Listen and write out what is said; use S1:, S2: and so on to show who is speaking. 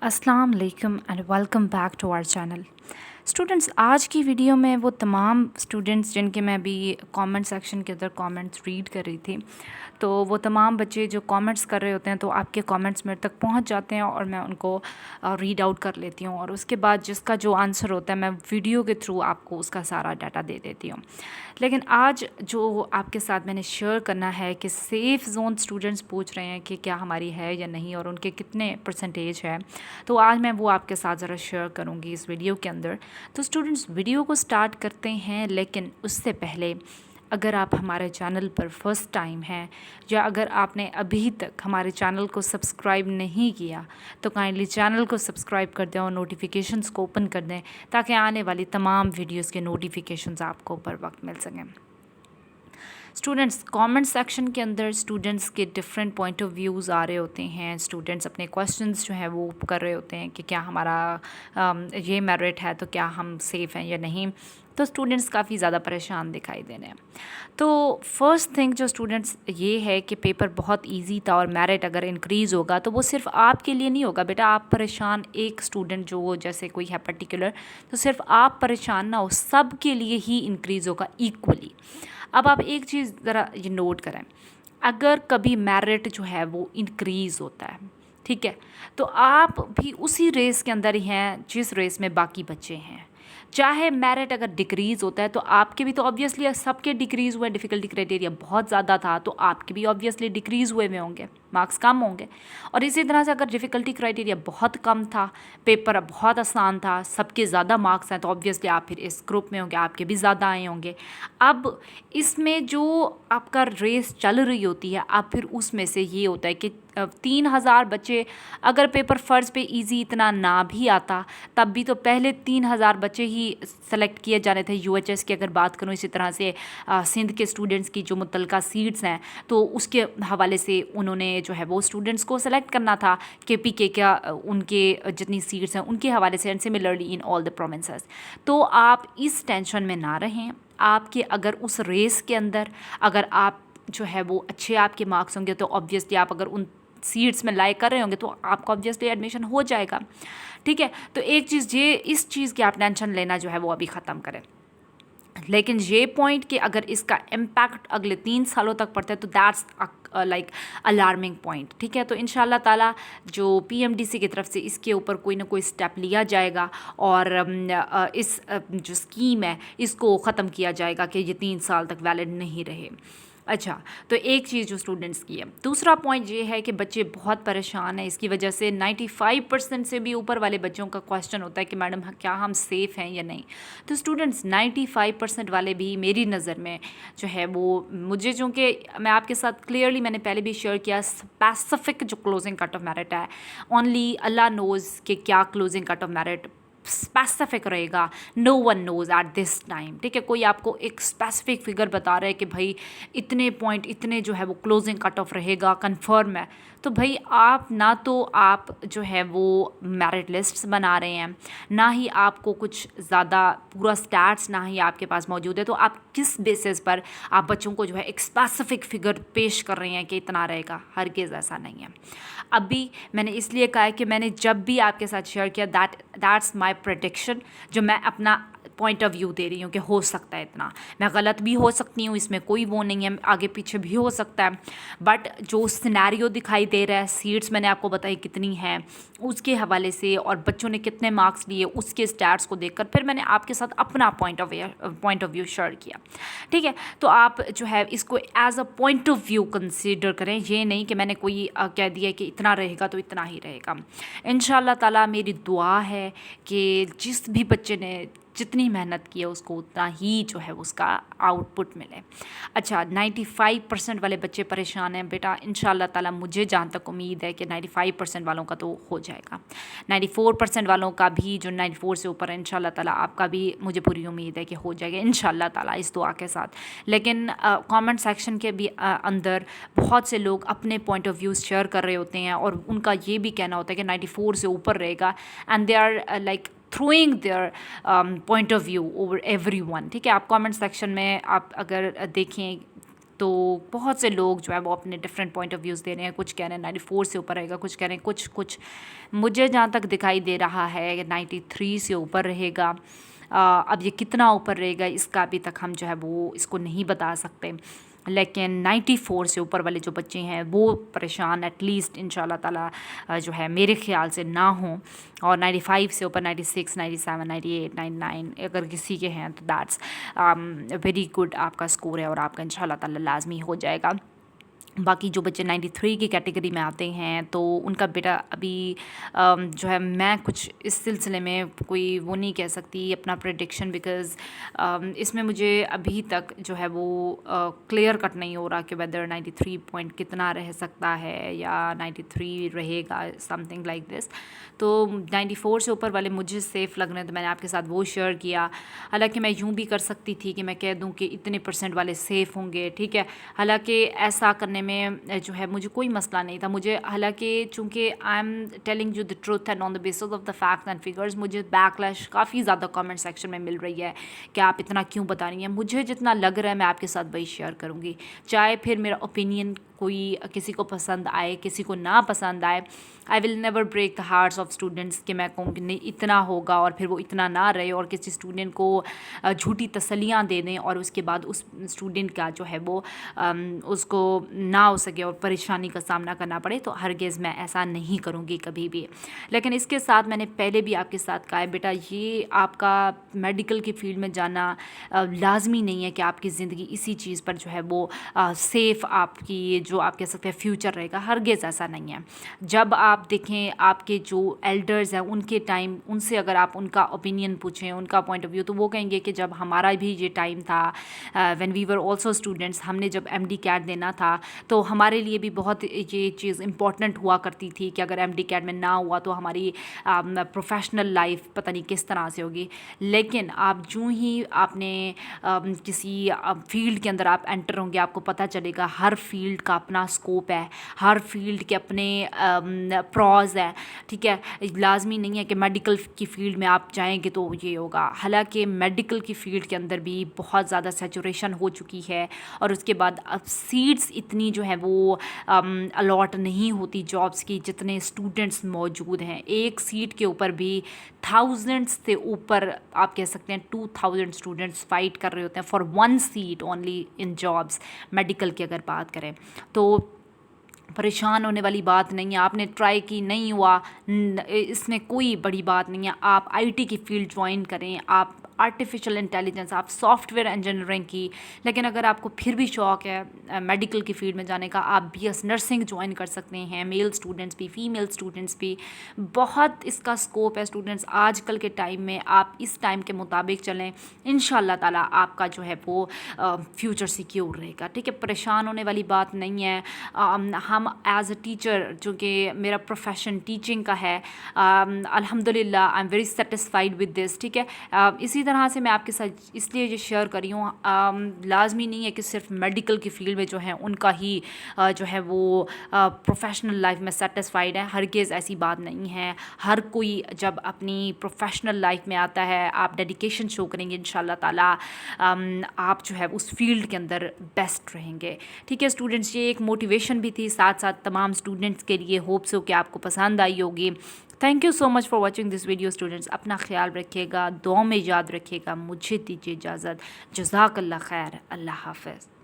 S1: अस्सलाम वालेकुम and welcome back to our channel. Students, आज की वीडियो में वो तमाम स्टूडेंट्स जिनके मैं अभी कमेंट सेक्शन के अंदर कमेंट्स रीड कर रही थी, तो वो तमाम बच्चे जो कमेंट्स कर रहे होते हैं तो आपके कमेंट्स मेरे तक पहुंच जाते हैं और मैं उनको रीड आउट कर लेती हूँ और उसके बाद जिसका जो आंसर होता है मैं वीडियो के थ्रू आपको उसका सारा डाटा दे देती हूँ। लेकिन आज जो आपके साथ मैंने शेयर करना है कि सेफ़ जोन स्टूडेंट्स पूछ रहे हैं कि क्या हमारी है या नहीं और उनके कितने परसेंटेज है, तो आज मैं वो आपके साथ ज़रा शेयर करूँगी इस वीडियो के अंदर। तो स्टूडेंट्स, वीडियो को स्टार्ट करते हैं, लेकिन उससे पहले अगर आप हमारे चैनल पर फर्स्ट टाइम हैं या अगर आपने अभी तक हमारे चैनल को सब्सक्राइब नहीं किया तो काइंडली चैनल को सब्सक्राइब कर दें और नोटिफिकेशंस को ओपन कर दें ताकि आने वाली तमाम वीडियोस के नोटिफिकेशंस आपको बर वक्त मिल सकें। स्टूडेंट्स, कमेंट सेक्शन के अंदर स्टूडेंट्स के डिफरेंट पॉइंट ऑफ व्यूज़ आ रहे होते हैं। स्टूडेंट्स अपने क्वेश्चंस जो हैं वो कर रहे होते हैं कि क्या हमारा ये मेरिट है तो क्या हम सेफ़ हैं या नहीं। तो स्टूडेंट्स काफ़ी ज़्यादा परेशान दिखाई दे रहे हैं। तो फर्स्ट थिंग जो स्टूडेंट्स ये है कि पेपर बहुत इजी था और मेरिट अगर इंक्रीज़ होगा तो वो सिर्फ आपके लिए नहीं होगा बेटा। आप परेशान, एक स्टूडेंट जो जैसे कोई है पर्टिकुलर, तो सिर्फ आप परेशान ना हो, सब के लिए ही इंक्रीज़ होगा इक्वली। अब आप एक चीज़ ज़रा ये नोट करें, अगर कभी मेरिट जो है वो इंक्रीज़ होता है, ठीक है, तो आप भी उसी रेस के अंदर ही हैं जिस रेस में बाकी बच्चे हैं। चाहे मेरिट अगर डिक्रीज़ होता है तो आपके भी तो ऑब्वियसली सबके डिक्रीज़ हुए, डिफ़िकल्टी क्राइटेरिया बहुत ज़्यादा था तो आपके भी ऑब्वियसली डिक्रीज़ हुए होंगे, मार्क्स कम होंगे। और इसी तरह से अगर डिफ़िकल्टी क्राइटेरिया बहुत कम था, पेपर बहुत आसान था, सबके ज़्यादा मार्क्स हैं, तो ऑब्वियसली आप फिर इस ग्रुप में होंगे, आपके भी ज़्यादा आए होंगे। अब इसमें जो आपका रेस चल रही होती है, अब फिर उसमें से ये होता है कि 3,000 बच्चे, अगर पेपर फ़र्ज़ पे इजी इतना ना भी आता तब भी तो पहले 3,000 बच्चे ही सेलेक्ट किए जाने थे। यूएचएस की अगर बात करूँ, इसी तरह से सिंध के स्टूडेंट्स की जो मुतलका सीट्स हैं तो उसके हवाले से उन्होंने जो है वो स्टूडेंट्स को सेलेक्ट करना था कि पीके का उनके जितनी सीट्स हैं उनके हवाले से, and similarly in all the provinces. तो आप इस टेंशन में ना रहें। आपके अगर उस रेस के अंदर अगर आप जो है वो अच्छे आपके मार्क्स होंगे तो ऑब्वियसली आप अगर उन सीट्स में लाइक कर रहे होंगे तो आपका ऑब्वियसली एडमिशन हो जाएगा, ठीक है। तो एक चीज़ ये, इस चीज़ की आप टेंशन लेना जो है वो अभी ख़त्म करें। लेकिन ये पॉइंट कि अगर इसका इम्पैक्ट अगले 3 सालों तक पड़ता है तो दैट्स लाइक अलार्मिंग पॉइंट, ठीक है। तो इंशाल्लाह ताला जो पीएमडीसी की तरफ से इसके ऊपर कोई ना कोई स्टेप लिया जाएगा और इस जो स्कीम है इसको ख़त्म किया जाएगा कि ये 3 साल तक वैलिड नहीं रहे। अच्छा, तो एक चीज़ जो स्टूडेंट्स की है। दूसरा पॉइंट ये है कि बच्चे बहुत परेशान हैं, इसकी वजह से 95% से भी ऊपर वाले बच्चों का क्वेश्चन होता है कि मैडम क्या हम सेफ़ हैं या नहीं। तो स्टूडेंट्स 95% वाले भी मेरी नज़र में जो है वो, मुझे चूँकि मैं आपके साथ क्लियरली मैंने पहले भी शेयर किया, स्पेसिफिक जो क्लोजिंग कट ऑफ मेरिट है, ओनली अल्लाह नोज़ कि क्या closing cut off merit specific रहेगा। No one knows at this time, ठीक है। कोई आपको एक स्पेसिफिक फिगर बता रहा है कि भाई इतने पॉइंट, इतने जो है वो क्लोजिंग कट ऑफ रहेगा, कंफर्म है, तो भाई आप ना तो आप जो है वो मेरिट लिस्ट्स बना रहे हैं, ना ही आपको कुछ ज़्यादा पूरा स्टैट्स ना ही आपके पास मौजूद है, तो आप किस बेसिस पर आप बच्चों को जो है एक स्पेसिफिक फिगर पेश कर रहे हैं कि इतना रहेगा। हरगिज़ ऐसा नहीं है। अभी मैंने इसलिए कहा है कि मैंने जब भी आपके साथ शेयर किया दैट्स माय प्रेडिक्शन, जो मैं अपना पॉइंट ऑफ व्यू दे रही हूँ कि हो सकता है इतना, मैं गलत भी हो सकती हूँ, इसमें कोई वो नहीं है, आगे पीछे भी हो सकता है। बट जो सिनेरियो दिखाई दे रहा है, सीट्स मैंने आपको बताई कितनी हैं उसके हवाले से और बच्चों ने कितने मार्क्स लिए उसके स्टैट्स को देखकर फिर मैंने आपके साथ अपना पॉइंट ऑफ व्यू शेयर किया, ठीक है। तो आप जो है इसको as a point of view consider करें, ये नहीं कि मैंने कोई कह दिया कि इतना रहेगा तो इतना ही रहेगा। इंशाल्लाह ताला मेरी दुआ है कि जिस भी बच्चे ने जितनी मेहनत की है उसको उतना ही जो है उसका आउटपुट मिले। अच्छा, 95% वाले बच्चे परेशान हैं बेटा, इंशाल्लाह ताला मुझे जहाँ तक उम्मीद है कि 95% वालों का तो हो जाएगा। 94% वालों का भी, जो 94 से ऊपर है, इंशाल्लाह ताला आपका भी मुझे पूरी उम्मीद है कि हो जाएगा इंशाल्लाह ताला इस दुआ के साथ। लेकिन कमेंट सेक्शन के भी अंदर बहुत से लोग अपने पॉइंट ऑफ व्यूज़ शेयर कर रहे होते हैं और उनका ये भी कहना होता है कि 94 से ऊपर रहेगा, and they are like throwing their point of view over everyone, ठीक है। आप कमेंट सेक्शन में आप अगर देखें تو بہت سے لوگ جو ہے وہ اپنے ڈفرینٹ پوائنٹ آف ویوز دے رہے ہیں. کچھ کہہ رہے ہیں 94 سے اوپر رہے گا, کچھ کہہ رہے ہیں کچھ مجھے جہاں تک دکھائی دے رہا ہے 93 سے اوپر رہے گا. اب یہ کتنا اوپر رہے گا اس کا ابھی تک ہم جو ہے وہ اس کو نہیں بتا سکتے, لیکن 94 سے اوپر والے جو بچے ہیں وہ پریشان ایٹ لیسٹ ان شاء اللہ تعالیٰ جو ہے میرے خیال سے نہ ہوں. اور 95 سے اوپر 96 97 98 99 اگر کسی کے ہیں تو دیٹس ویری گڈ آپ کا اسکور ہے, اور آپ کا ان شاء اللہ تعالیٰ لازمی ہو جائے گا. باقی جو بچے 93 کی کیٹیگری میں آتے ہیں تو ان کا بیٹا ابھی جو ہے میں کچھ اس سلسلے میں کوئی وہ نہیں کہہ سکتی اپنا پریڈکشن, بیکاز اس میں مجھے ابھی تک جو ہے وہ کلیئر کٹ نہیں ہو رہا کہ ویدر 93 پوائنٹ کتنا رہ سکتا ہے یا 93 رہے گا, سم تھنگ لائک دس. تو 94 سے اوپر والے مجھے سیف لگ رہے ہیں تو میں نے آپ کے ساتھ وہ شیئر کیا. حالانکہ میں یوں بھی کر سکتی تھی کہ میں کہہ دوں کہ اتنے % والے سیف ہوں گے, ٹھیک ہے. حالانکہ ایسا کرنے میں جو ہے مجھے کوئی مسئلہ نہیں تھا. مجھے حالانکہ چونکہ I am telling you the truth and on the basis of the fact and figures, مجھے بیک لیش کافی زیادہ کامنٹ سیکشن میں مل رہی ہے کہ آپ اتنا کیوں بتا رہی ہیں. مجھے جتنا لگ رہا ہے میں آپ کے ساتھ وہی شیئر کروں گی, چاہے پھر میرا اوپینین کوئی کسی کو پسند آئے کسی کو نہ پسند آئے. I will never break the hearts of students کہ میں کہوں کہ نہیں اتنا ہوگا اور پھر وہ اتنا نہ رہے, اور کسی اسٹوڈنٹ کو جھوٹی تسلیاں دے دیں اور اس کے بعد اس اسٹوڈنٹ کا جو ہے وہ اس کو نہ ہو سکے اور پریشانی کا سامنا کرنا پڑے. تو ہرگز میں ایسا نہیں کروں گی کبھی بھی. لیکن اس کے ساتھ میں نے پہلے بھی آپ کے ساتھ کہا ہے بیٹا یہ آپ کا میڈیکل کی فیلڈ میں جانا لازمی نہیں ہے کہ آپ کی زندگی اسی چیز پر جو ہے وہ سیف آپ کی جو آپ کہہ سکتے ہیں فیوچر رہے گا. ہرگز ایسا نہیں ہے. جب آپ دیکھیں آپ کے جو ایلڈرز ہیں ان کے ٹائم, ان سے اگر آپ ان کا اوپینین پوچھیں ان کا پوائنٹ آف ویو, تو وہ کہیں گے کہ جب ہمارا بھی یہ ٹائم تھا when we were also students, ہم نے جب MD کیٹ دینا تھا تو ہمارے لیے بھی بہت یہ چیز امپورٹنٹ ہوا کرتی تھی کہ اگر MD کیٹ میں نہ ہوا تو ہماری پروفیشنل لائف پتہ نہیں کس طرح سے ہوگی. لیکن آپ جو ہی آپ نے کسی فیلڈ کے اندر آپ انٹر ہوں گے آپ کو پتہ چلے گا ہر فیلڈ کا اپنا اسکوپ ہے, ہر فیلڈ کے اپنے پراز ہے, ٹھیک ہے. لازمی نہیں ہے کہ میڈیکل کی فیلڈ میں آپ جائیں گے تو یہ ہوگا. حالانکہ میڈیکل کی فیلڈ کے اندر بھی بہت زیادہ سیچوریشن ہو چکی ہے, اور اس کے بعد اب سیٹس اتنی جو ہے وہ الاٹ نہیں ہوتی جابس کی جتنے اسٹوڈنٹس موجود ہیں. ایک سیٹ کے اوپر بھی تھاؤزنڈس سے اوپر آپ کہہ سکتے ہیں 2000 اسٹوڈنٹس فائٹ کر رہے ہوتے ہیں for 1 seat only in jobs medical کی اگر بات کریں. تو پریشان ہونے والی بات نہیں ہے. آپ نے ٹرائی کی نہیں ہوا, اس میں کوئی بڑی بات نہیں ہے. آپ IT کی فیلڈ جوائن کریں, آپ آرٹیفیشل انٹیلیجنس, آپ سافٹ ویئر انجینئرنگ کی. لیکن اگر آپ کو پھر بھی شوق ہے میڈیکل کی فیلڈ میں جانے کا, آپ BS نرسنگ جوائن کر سکتے ہیں. میل اسٹوڈنٹس بھی فیمیل اسٹوڈنٹس بھی, بہت اس کا اسکوپ ہے. اسٹوڈنٹس آج کل کے ٹائم میں آپ اس ٹائم کے مطابق چلیں, ان شاء اللہ تعالیٰ آپ کا جو ہے وہ فیوچر سیکیور رہے گا, ٹھیک ہے. پریشان ہونے والی بات نہیں ہے. ہم ایز اے ٹیچر, چونکہ میرا پروفیشن ٹیچنگ کا ہے, الحمدللہ I am very satisfied with this, ٹھیک ہے. اسی طرح سے میں آپ کے ساتھ اس لیے یہ شیئر کری ہوں, لازمی نہیں ہے کہ صرف میڈیکل کی فیلڈ میں جو ہیں ان کا ہی جو ہے وہ پروفیشنل لائف میں سیٹسفائیڈ ہے. ہرگز ایسی بات نہیں ہے. ہر کوئی جب اپنی پروفیشنل لائف میں آتا ہے آپ ڈیڈیکیشن شو کریں گے, ان شاء اللہ تعالیٰ آپ جو ہے اس فیلڈ کے اندر بیسٹ رہیں گے, ٹھیک ہے. اسٹوڈنٹس یہ ایک موٹیویشن بھی تھی ساتھ ساتھ تمام اسٹوڈنٹس کے لیے. ہوپس ہو کہ آپ کو پسند آئی ہوگی. Thank you so much for watching this video students. اپنا خیال رکھیے گا, دعاؤں میں یاد رکھیے گا. مجھے دیجیے اجازت. جزاک اللہ خیر. اللہ حافظ.